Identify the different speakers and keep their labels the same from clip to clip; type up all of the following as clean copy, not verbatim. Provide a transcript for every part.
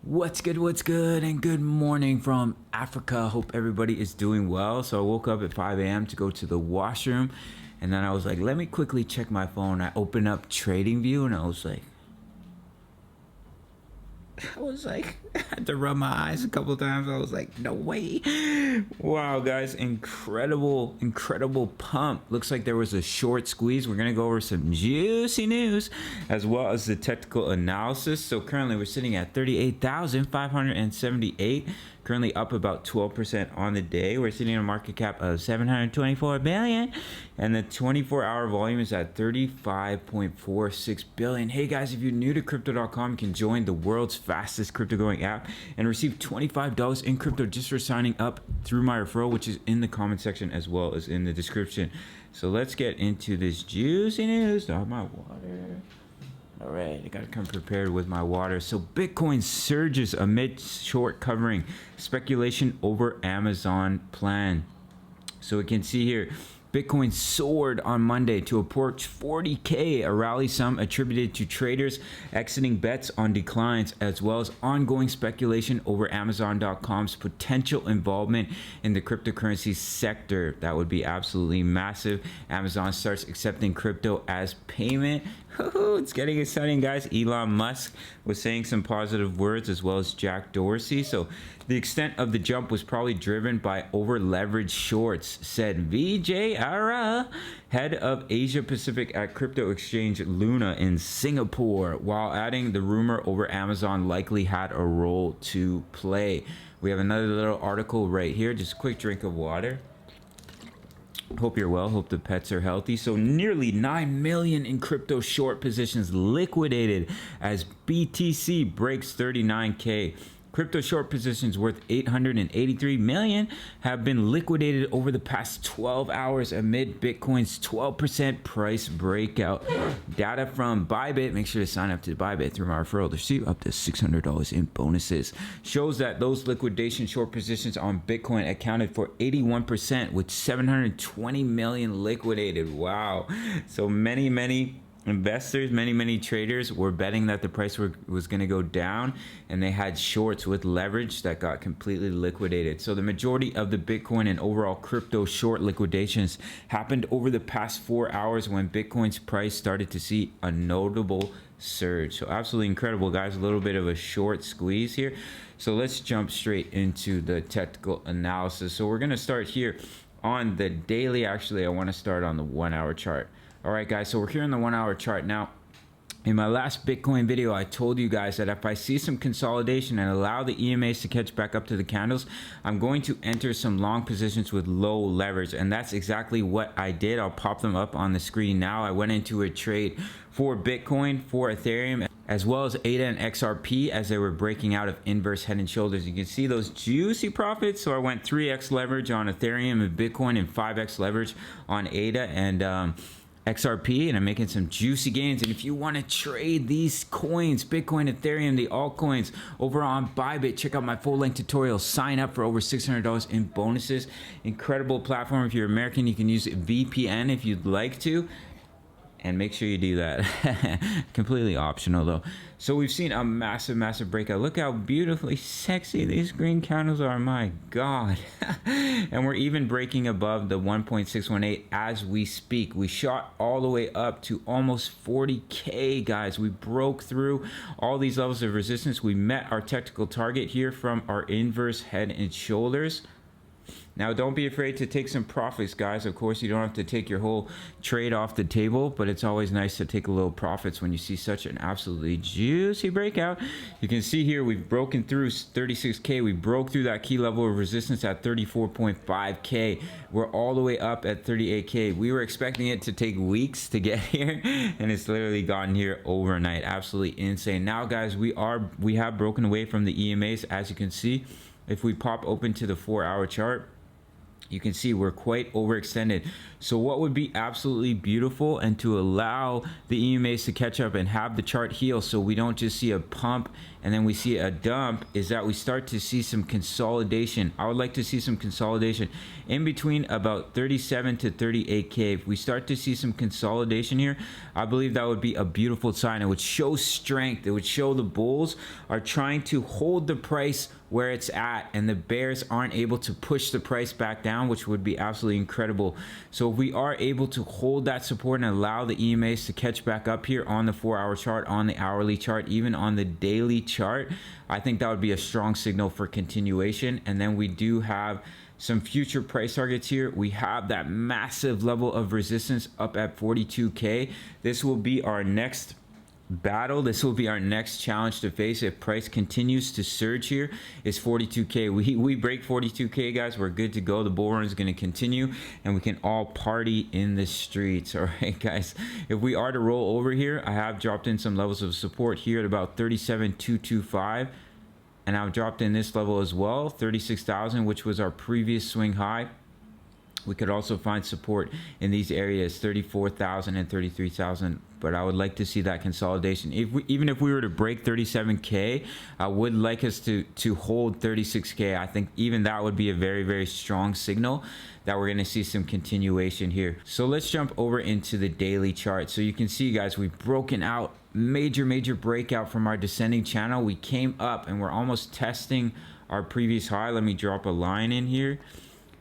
Speaker 1: What's good, and good morning from Africa. Hope everybody is doing well. So I woke up at 5 a.m. to go to the washroom, and then I was like, let me quickly check my phone. I opened up TradingView, and I was like, I had to rub my eyes a couple times. I was like, no way. Wow, guys, incredible pump. Looks like there was a short squeeze. We're going to go over some juicy news as well as the technical analysis. So currently we're sitting at 38,578. Currently up about 12% on the day. We're sitting on a market cap of 724 billion, and the 24-hour volume is at 35.46 billion. Hey guys, if you're new to crypto.com, you can join the world's fastest crypto going app and receive $25 in crypto just for signing up through my referral, which is in the comment section as well as in the description. So let's get into this juicy news. Oh, my water. All right, I gotta come prepared with my water. So Bitcoin surges amid short covering speculation over Amazon plan. So we can see here, Bitcoin soared on Monday to approach 40K, a rally some attributed to traders exiting bets on declines, as well as ongoing speculation over Amazon.com's potential involvement in the cryptocurrency sector. That would be absolutely massive. Amazon starts accepting crypto as payment. It's getting exciting, guys. Elon Musk was saying some positive words, as well as Jack Dorsey. So the extent of the jump was probably driven by over-leveraged shorts, said Vijay Ara, head of Asia Pacific at crypto exchange Luna in Singapore, while adding the rumor over Amazon likely had a role to play. We have another little article right here. Just a quick drink of water. Hope you're well. Hope the pets are healthy. So nearly 9 million in crypto short positions liquidated as BTC breaks 39K. Crypto short positions worth 883 million have been liquidated over the past 12 hours amid Bitcoin's 12% price breakout. Data from Bybit, make sure to sign up to Bybit through my referral to receive up to $600 in bonuses, shows that those liquidation short positions on Bitcoin accounted for 81%, with 720 million liquidated. Wow. So many investors, many traders were betting that the price was going to go down, and they had shorts with leverage that got completely liquidated. So the majority of the Bitcoin and overall crypto short liquidations happened over the past 4 hours when Bitcoin's price started to see a notable surge. So absolutely incredible, guys. A little bit of a short squeeze here. So let's jump straight into the technical analysis. So we're going to start here on the daily. Actually, I want to start on the 1 hour chart. All right, guys, so we're here on the 1 hour chart. Now, in my last Bitcoin video, I told you guys that if I see some consolidation and allow the EMAs to catch back up to the candles, I'm going to enter some long positions with low leverage. And that's exactly what I did. I'll pop them up on the screen now. I went into a trade for Bitcoin, for Ethereum, as well as Ada and XRP as they were breaking out of inverse head and shoulders. You can see those juicy profits. So I went 3x leverage on Ethereum and Bitcoin and 5x leverage on Ada and XRP, and I'm making some juicy gains. And if you want to trade these coins, Bitcoin, Ethereum, the altcoins, over on Bybit, check out my full length tutorial. Sign up for over $600 in bonuses. Incredible platform. If you're American, you can use VPN if you'd like to, and make sure you do that. Completely optional though. So we've seen a massive breakout. Look how beautifully sexy these green candles are. My God. And we're even breaking above the 1.618 as we speak. We shot all the way up to almost 40K, guys. We broke through all these levels of resistance. We met our technical target here from our inverse head and shoulders. Now, don't be afraid to take some profits, guys. Of course, you don't have to take your whole trade off the table, but it's always nice to take a little profits when you see such an absolutely juicy breakout. You can see here we've broken through 36K. We broke through that key level of resistance at 34.5K. We're all the way up at 38K. We were expecting it to take weeks to get here, and it's literally gotten here overnight. Absolutely insane. Now, guys, we have broken away from the EMAs, as you can see. If we pop open to the 4 hour chart, You can see we're quite overextended. So what would be absolutely beautiful, and to allow the EMAs to catch up and have the chart heal so we don't just see a pump and then we see a dump, is that we start to see some consolidation. I would like to see some consolidation in between about 37 to 38k. If we start to see some consolidation here, I believe that would be a beautiful sign. It would show strength. It would show the bulls are trying to hold the price where it's at and the bears aren't able to push the price back down, which would be absolutely incredible. So if we are able to hold that support and allow the EMAs to catch back up here on the 4-hour chart, on the hourly chart, even on the daily chart, I think that would be a strong signal for continuation. And then we do have some future price targets here. We have that massive level of resistance up at 42k. This will be our next battle. This will be our next challenge to face if price continues to surge here, is 42k. We break 42k, guys, we're good to go. The bull run is going to continue and we can all party in the streets. All right, guys, if we are to roll over here, I have dropped in some levels of support here at about 37,225, and I've dropped in this level as well, 36,000, which was our previous swing high. We could also find support in these areas, 34,000 and 33,000, but I would like to see that consolidation. Even if we were to break 37k, I would like us to hold 36k. I think even that would be a very, very strong signal that we're going to see some continuation here. So let's jump over into the daily chart. So you can see, guys, we've broken out major breakout from our descending channel. We came up and we're almost testing our previous high. Let me drop a line in here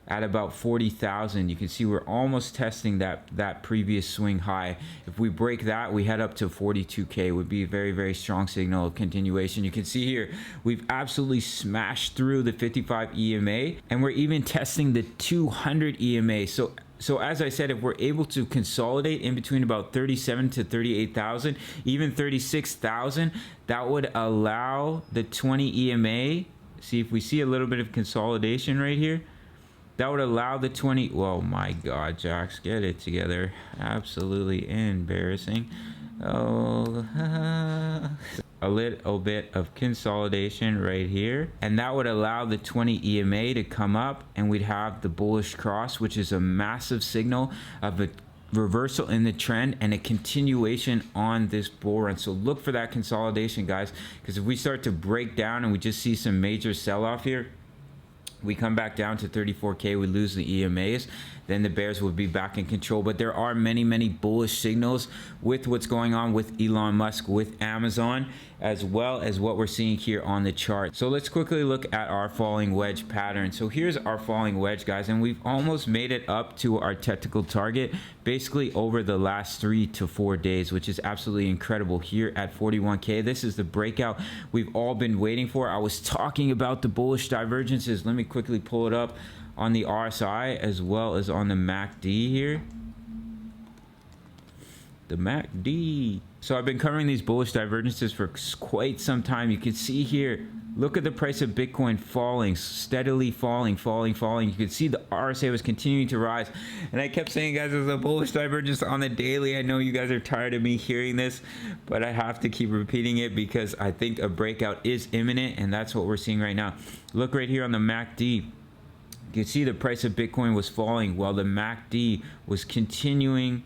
Speaker 1: at about 40,000. You can see we're almost testing that previous swing high. If we break that, we head up to 42k. Would be a very, very strong signal of continuation. You can see here we've absolutely smashed through the 55 EMA, and we're even testing the 200 EMA. So as I said, if we're able to consolidate in between about 37 to 38,000, even 36,000, that would allow the 20 EMA. See, if we see a little bit of consolidation right here, that would allow the 20. Oh my God, Jax, get it together. Absolutely embarrassing. Oh, a little bit of consolidation right here, and that would allow the 20 EMA to come up, and we'd have the bullish cross, which is a massive signal of a reversal in the trend and a continuation on this bull run. So look for that consolidation, guys, because if we start to break down and we just see some major sell-off here, we come back down to 34k, we lose the EMAs, then the bears will be back in control. But there are many bullish signals with what's going on with Elon Musk, with Amazon, as well as what we're seeing here on the chart. So let's quickly look at our falling wedge pattern. So here's our falling wedge, guys, and we've almost made it up to our technical target basically over the last 3 to 4 days, which is absolutely incredible here at 41k. This is the breakout we've all been waiting for. I was talking about the bullish divergences. Let me quickly pull it up on the RSI as well as on the MACD here. The MACD. So I've been covering these bullish divergences for quite some time. You can see here, look at the price of Bitcoin falling, steadily falling. You can see the RSA was continuing to rise. And I kept saying, guys, there's a bullish divergence on the daily. I know you guys are tired of me hearing this, but I have to keep repeating it because I think a breakout is imminent, and that's what we're seeing right now. Look right here on the MACD. You can see the price of Bitcoin was falling while the MACD was continuing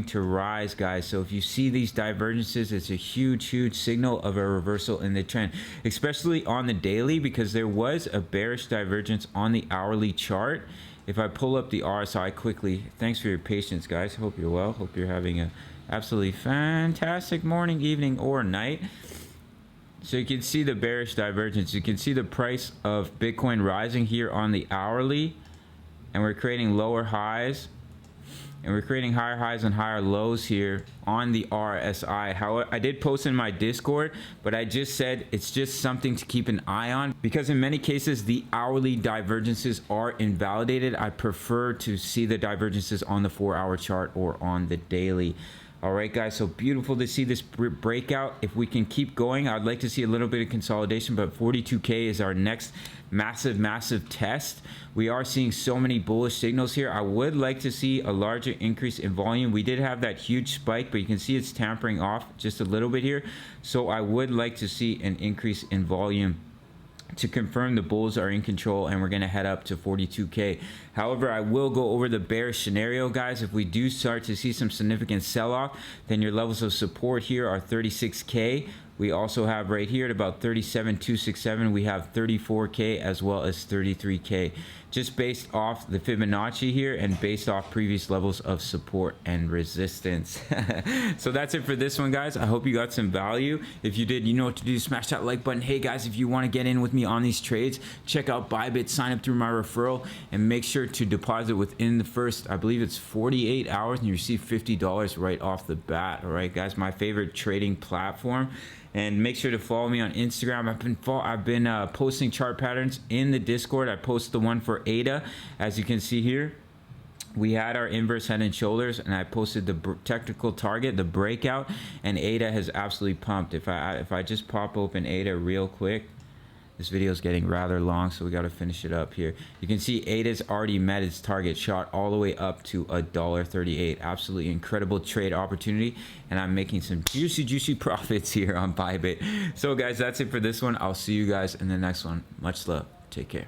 Speaker 1: to rise, guys. So if you see these divergences, it's a huge signal of a reversal in the trend, especially on the daily, because there was a bearish divergence on the hourly chart. If I pull up the RSI quickly, thanks for your patience, guys. Hope you're well. Hope you're having a absolutely fantastic morning, evening, or night. So you can see the bearish divergence. You can see the price of Bitcoin rising here on the hourly, and we're creating lower highs, and we're creating higher highs and higher lows here on the RSI. However, I did post in my Discord, but I just said it's just something to keep an eye on, because in many cases the hourly divergences are invalidated. I prefer to see the divergences on the 4-hour chart or on the daily. All right, guys, so beautiful to see this breakout. If we can keep going, I'd like to see a little bit of consolidation, but 42k is our next massive test. We are seeing so many bullish signals here. I would like to see a larger increase in volume. We did have that huge spike, but you can see it's tapering off just a little bit here. So I would like to see an increase in volume to confirm the bulls are in control, and we're going to head up to 42k. However, I will go over the bearish scenario, guys. If we do start to see some significant sell-off, then your levels of support here are 36k. We also have right here at about 37,267, we have 34k as well as 33k, just based off the Fibonacci here and based off previous levels of support and resistance. So that's it for this one, guys. I hope you got some value. If you did, you know what to do. Smash that like button. Hey guys, if you want to get in with me on these trades, check out Bybit, sign up through my referral, and make sure to deposit within the first, I believe it's 48 hours, and you receive $50 right off the bat. All right, guys, my favorite trading platform. And make sure to follow me on Instagram. I've been posting chart patterns in the Discord. I posted the one for Iota, as you can see here. We had our inverse head and shoulders, and I posted the technical target, the breakout, and Iota has absolutely pumped. If I just pop open Iota real quick, this video is getting rather long, so we got to finish it up here. You can see Ida's already met its target, shot all the way up to $1.38. Absolutely incredible trade opportunity, and I'm making some juicy profits here on Bybit. So guys, that's it for this one. I'll see you guys in the next one. Much love. Take care.